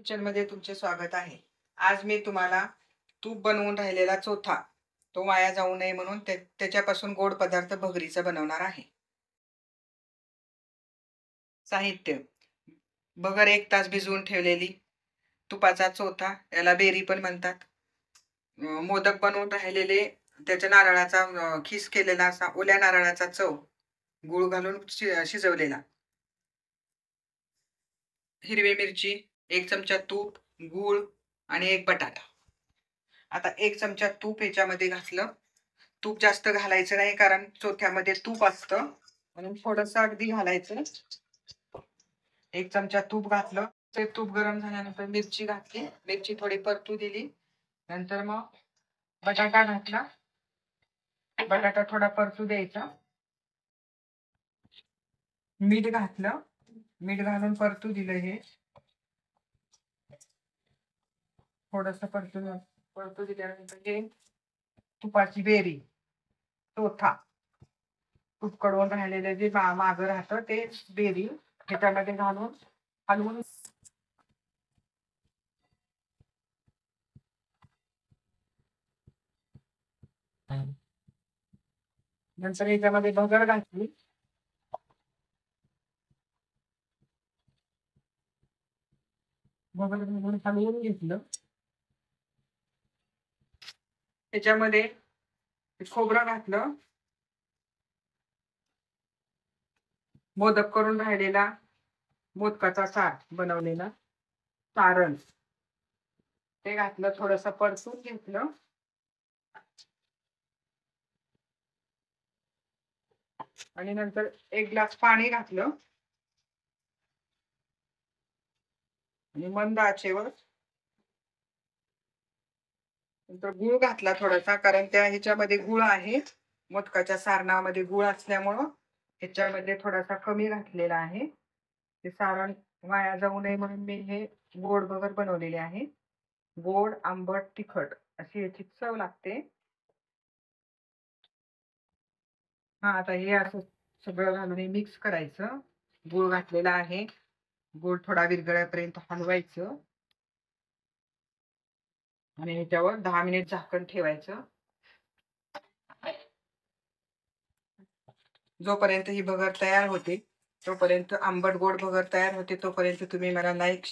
किचनमध्ये तुमचे स्वागत आहे. आज मी तुम्हाला तूप बनवून राहिलेला चोथा, तो वाया जाऊ नये म्हणून त्याच्यापासून गोड पदार्थ भगरीचा बनवणार आहे. साहित्य: भगर 1 तास भिजवून ठेवलेली, तुपाचा चोथा, याला बेरी पण म्हणतात. मोदक बनवून राहिलेले, त्याच्या नारळाचा खीस केलेला असा ओल्या नारळाचा गूळ घालून शिजवलेला. हिरवी मिरची, 1 चमचा तूप, गूळ आणि 1 बटाटा. आता 1 चमचा तूप ह्याच्यामध्ये घातलं. तूप जास्त घालायचं नाही कारण चोथ्यामध्ये तूप असतं, म्हणून थोडंसं अगदी घालायचं. 1 चमचा तूप घातलं. ते तूप गरम झाल्यानंतर मिरची घातली. मिरची थोडी परतू दिली. नंतर मग बटाटा घातला. बटाटा थोडा परतू द्यायचा. मीठ घातलं. मीठ घालून परतू दिलं. हे थोडंसं परतू दिल्यानंतर हे तुपाची बेरी, चोथा, तूप कडवून राहिलेलं जे मागं राहतं ते बेरी ह्याच्यामध्ये घालून हलवून नंतर ह्याच्यामध्ये भगर घातली. भगर घालून हलवून घेतलं. त्याच्यामध्ये खोबरं घातलं. मोदक करून राहिलेला मोदकाचा सार बनवलेला सारण ते घातलं. थोडंसं परतून घेतलं. आणि नंतर 1 ग्लास पाणी घातलं आणि मंद आचेवर. नंतर गूळ घातला थोडासा, कारण त्या ह्याच्यामध्ये गूळ आहे. मोदकाच्या सारणामध्ये गूळ असल्यामुळं ह्याच्यामध्ये थोडासा कमी घातलेला आहे. ते सारण वाया जाऊ नये म्हणून मी हे गोड भगर बनवलेले आहे. गोड, आंबट, तिखट अशी याची चव लागते. आता हे असं सगळं घालून मिक्स करायचं. गूळ घातलेला आहे. गूळ थोडा विरघळेपर्यंत हलवायचं आणि ह्याच्यावर 10 मिनिट झाकण ठेवायचं. जोपर्यंत ही भगर तयार होते, तोपर्यंत आंबट गोड भगर तयार होते, तोपर्यंत तुम्ही मला लाईक